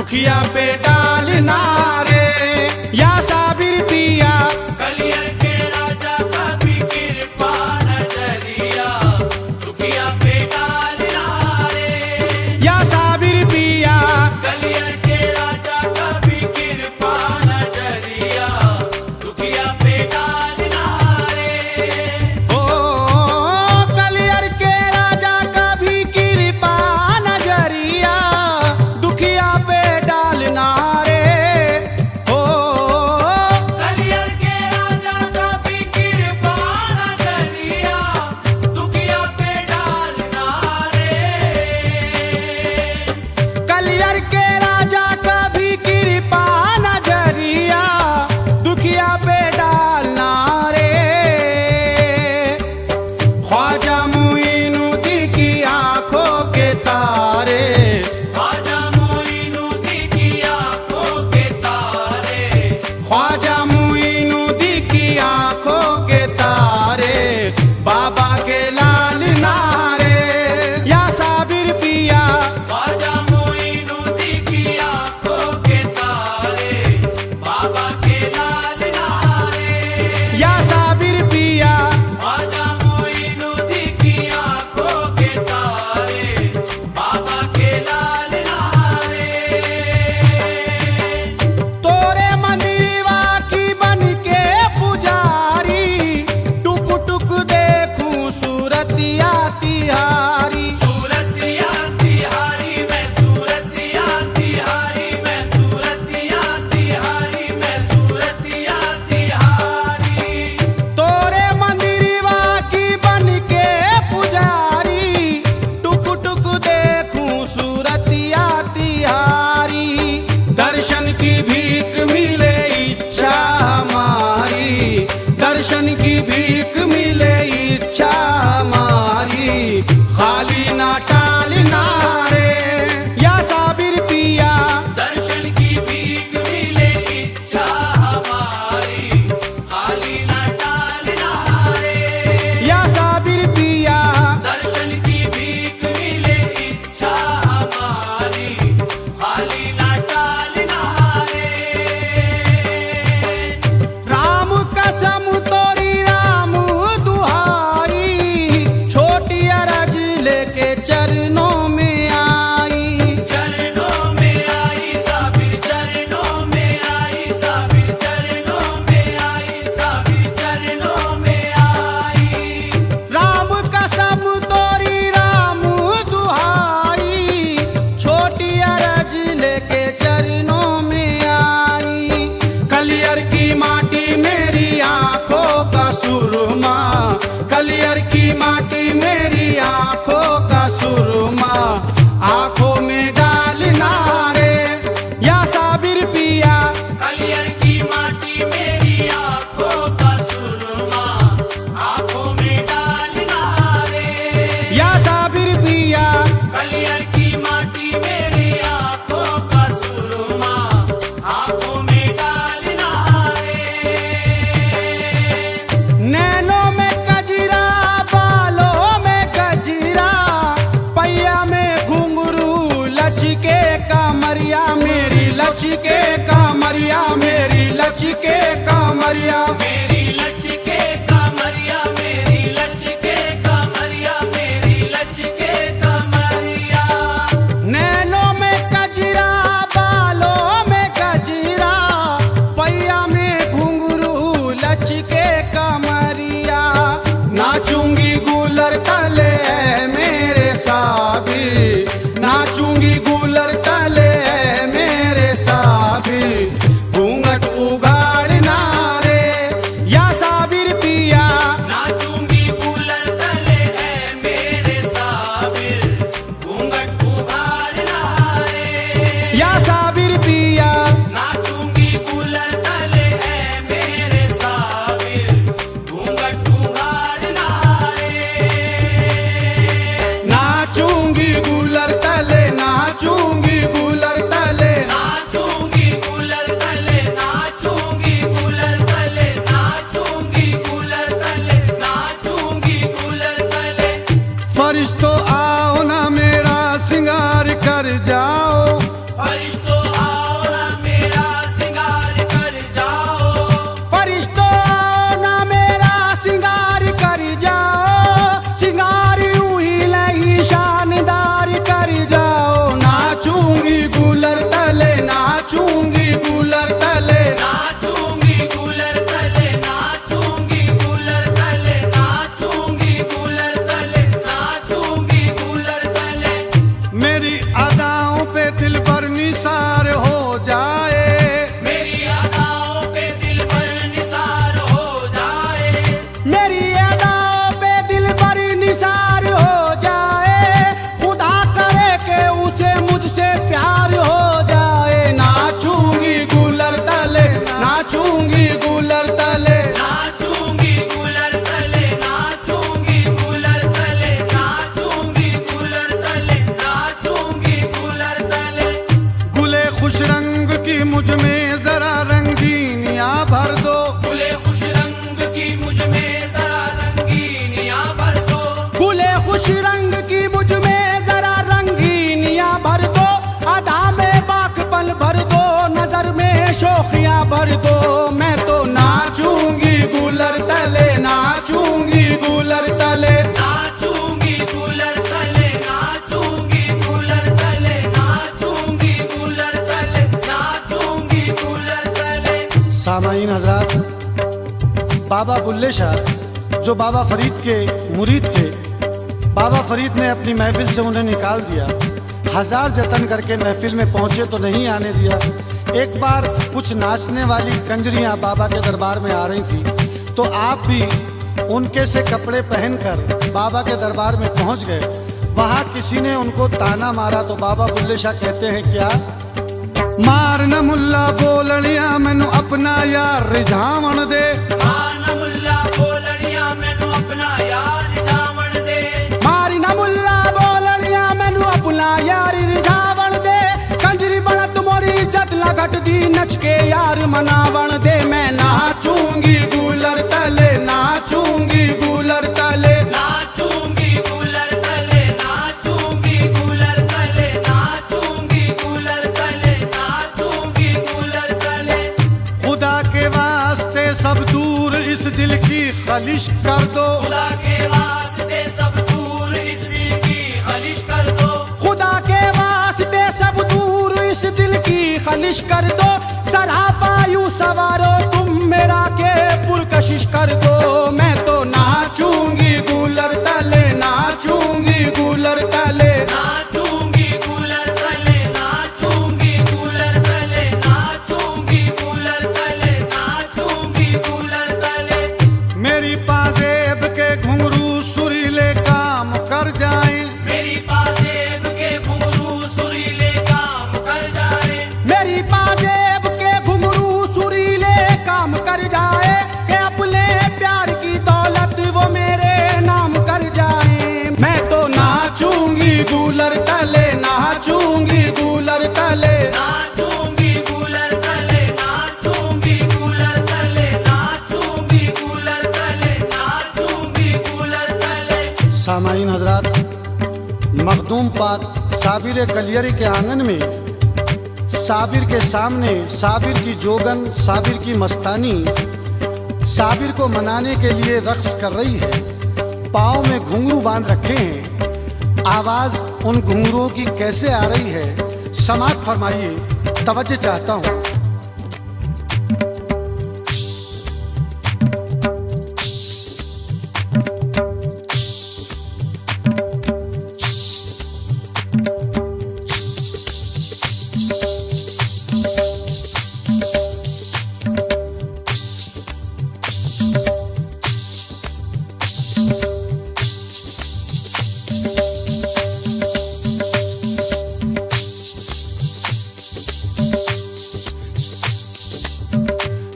दुखिया पे डालना रे या साबिर पिया। कलियर के राजा का भी कृपा नजरिया दुखिया पे डालना रे या साबिर पिया। कलियर के राजा का भी कृपा नजरिया दुखिया पे डालना रे ओ कलियर के राजा का भी कृपा नजरिया दुखिया पे डालना रे। ओ कलियर के राजा का भी कृपा नजरिया दुखिया पे डालना रे कलियर के राजा का भी कृपा नजरिया दुखिया पे डालना रे। ख्वाजा मुइनुद्दीन की आंखों के तारे। ख्वाजा मुइनुद्दीन की आंखों के तारे ख्वाजा मुइनुद्दीन की आंखों के तारे बाबा के लाल नारे या साबिर पिया। ख्वाजा मुइनुद्दीन की आंखों के तारे बाबा के लाल नारे या साबिर पिया। ख्वाजा मुइनुद्दीन की आंखों के तारे बाबा के लाल नारे तोरे मंदिरवा की बन के पुजारी टुक टुक देखूं सूरतिया तिहारी। सूरतिया तिहारी मैं सूरतिया तिहारी मैं सूरतिया तिहारी मैं सूरतिया तिहारी तोरे मंदिरवा की बन के पुजारी टुक टुक देखूं सूरतिया तिहारी। दर्शन की भीख मिले इच्छा हमारी। दर्शन की भीख मिले इच्छा हमारी। खाली ना टालना रे या साबिर पिया। दर्शन की भीख मिले इच्छा हमारी खाली न टालना रे या साबिर पिया। दर्शन की भीख मिले इच्छा हमारी खाली न टालना रे राम कसम तोरी राम भर दो, मैं तो नाचूंगी कूलर तले, नाचूंगी कूलर तले। नाचूंगी कूलर तले, नाचूंगी कूलर तले, नाचूंगी कूलर तले, नाचूंगी कूलर तले। सामाईन हजरात, बाबा बुल्ले शाह जो बाबा फरीद के मुरीद थे, बाबा फरीद ने अपनी महफिल से उन्हें निकाल दिया। हजार जतन करके महफिल में पहुंचे तो नहीं आने दिया। एक बार कुछ नाचने वाली कंजरियां बाबा के दरबार में आ रही थी, तो आप भी उनके से कपड़े पहनकर बाबा के दरबार में पहुंच गए। वहां किसी ने उनको ताना मारा तो बाबा बुल्ले शाह कहते हैं क्या? मार न मुल्ला बोलड़िया मैनू अपना यार रिझावण दे, मार न मुल्ला बोलड़िया मैनू अपना यार रिझावण दे, मारी न मुल्ला बोलड़िया मैनू अपना यार रिझावण दे। कंजरी बनत मोरी इज्जत ला घट दी, नच के यार मनावण दे। मैं नाचूंगी कूलर तले, नाचूंगी कूलर तले। नाचूंगी कूलर तले, नाचूंगी कूलर तले, नाचूंगी कूलर तले, नाचूंगी कूलर तले। खुदा के वास्ते सब दूर इस दिल की खलिश कर दो, खुदा के वास्ते सब दूर इस दिल की खलिश कर दो, खुदा के वास्ते सब दूर इस दिल की खलिश कर दो। सरापायू सवारो तुम मेरा के पुरकशिश कर दो। मैं तो नाचूंगी कूलर तले, नाचूंगी कूलर तले। नाचूंगी कूलर तले, नाचूंगी कूलर तले, नाचूंगी कूलर तले, नाचूंगी कूलर तले। मेरी पाजेब के घुंघरू सुरीले काम कर जाएं, मेरी पाजेब के घुंघरू सुरीले काम कर जाए, मेरी पाजेब के घुंघरू सुरीले काम कर जाए। कि अपने प्यार की दौलत वो मेरे नाम कर जाए। मैं तो नाचूंगी कूलर तले, नाचूंगी कूलर तले। नाचूंगी कूलर तले, नाचूंगी कूलर तले, नाचूंगी कूलर तले, नाचूंगी कूलर तले। सामाईन हजरात, मखदूम पाक साबिर कलियरी के आंगन में साबिर के सामने साबिर की जोगन, साबिर की मस्तानी साबिर को मनाने के लिए रक्स कर रही है। पाँव में घुंघरू बांध रखे हैं। आवाज उन घुंघरुओं की कैसे आ रही है, समात फरमाइए, तवज्जो चाहता हूँ।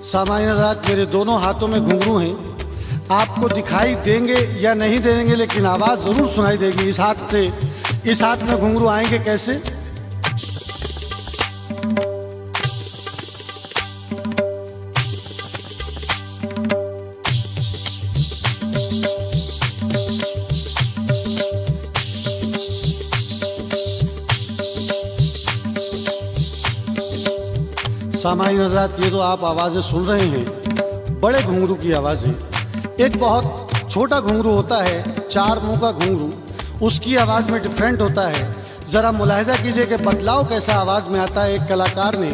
सामान्य रात, मेरे दोनों हाथों में घुंघरू हैं। आपको दिखाई देंगे या नहीं देंगे, लेकिन आवाज़ ज़रूर सुनाई देगी। इस हाथ से इस हाथ में घुंघरू आएंगे कैसे? सामान्य हजरात, ये तो आप आवाज़ें सुन रहे हैं, बड़े घुंघरू की आवाज़ें। एक बहुत छोटा घुंघरू होता है, 4 मुंह का घुंघरू, उसकी आवाज़ में डिफरेंट होता है। ज़रा मुलाहिजा कीजिए कि बदलाव कैसा आवाज़ में आता है। एक कलाकार ने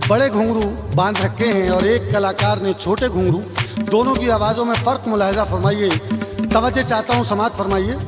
बड़े घुंघरू बांध रखे हैं और एक कलाकार ने छोटे घुंघरू। दोनों की आवाज़ों में फ़र्क मुलाहिजा फरमाइए, तवज्जो चाहता हूँ, समात फरमाइए।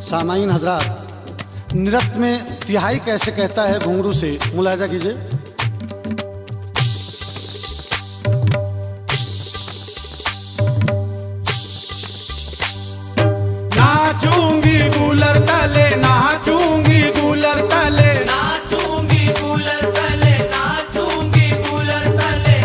सामाईन हजरात, नृत्य में तिहाई कैसे कहता है घुंघरू से, मुलाहिजा कीजिए। नाचूंगी कूलर तले, नाचूंगी कूलर तले। नाचूंगी कूलर तले, नाचूंगी कूलर तले,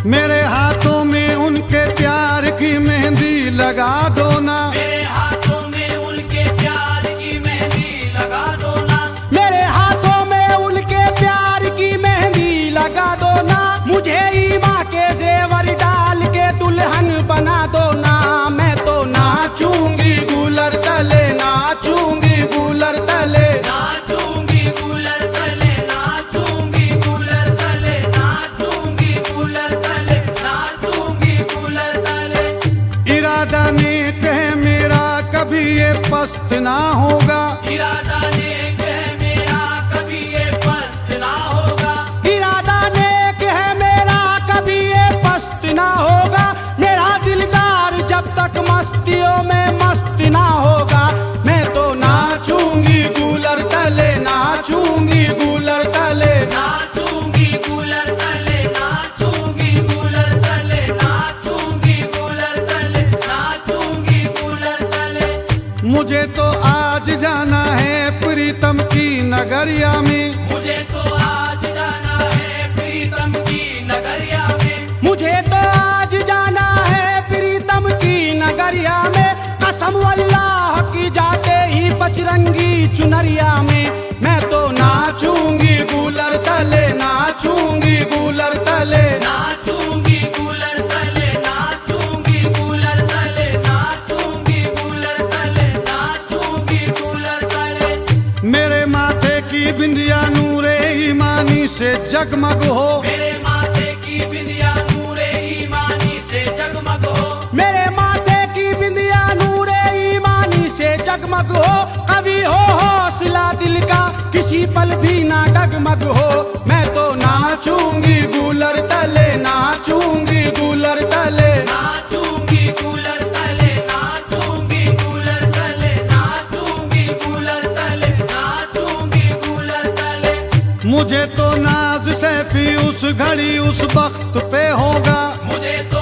मेरे हाथों में उनके प्यार की मेहंदी लगा दो ना, मेरे हाथों में उनके प्यार की मेहंदी लगा दो ना, मेरे हाथों में उनके प्यार की मेहंदी लगा दो ना, मुझे ईमा के जेवर डाल के दुल्हन बना दो ना। मैं तो नाचूंगी गूलर तले, नाचूंगी गूलर तले, नाचूंगी कूलर तले, नाचूंगी कूलर तले, नाचूंगी कूलर तले, नाचूंगी कूलर तले। इरादा नेक है मेरा कभी ये पस्त ना होगा, इरादा नेक है मेरा कभी ये पस्त ना होगा, इरादा नेक है मेरा कभी ये पस्त ना होगा, मेरा दिलदार जब तक मस्तियों में मस्त ना होगा। मैं तो नाचूंगी गूलर तले, नाचूंगी गूलर तले, नाचूंगी कूलर तले, नाचूंगी कूलर तले, नाचूंगी कूलर तले, नाचूंगी कूलर तले। मुझे तो आज जाना है प्रीतम की नगरिया में, मुझे तो आज जाना है प्रीतम की नगरिया में, मुझे तो आज जाना है प्रीतम की नगरिया में, कसम अल्लाह की जाते ही बजरंगी चुनरिया में। मैं तो नाचूंगी गूलर तले, नाचूंगी गूलर तले, नाचूंगी कूलर तले, नाचूंगी कूलर तले, नाचूंगी कूलर तले, नाचूंगी कूलर तले। मेरे माथे की बिंदिया नूरे ईमानी से जगमग हो, मेरे माथे की बिंदिया नूरे ईमानी से जगमग हो, मेरे माथे की बिंदिया नूरे ईमानी से जगमग हो, कभी हो हौसला दिल का किसी पल भी ना डगमग हो। मैं तो नाचूंगी गूलर तले, नाचूंगी गूलर तले, नाचूंगी कूलर तले, नाचूंगी कूलर तले, नाचूंगी कूलर तले, नाचूंगी कूलर तले। मुझे तो नाज सैफी उस घड़ी उस वक्त पे होगा, मुझे तो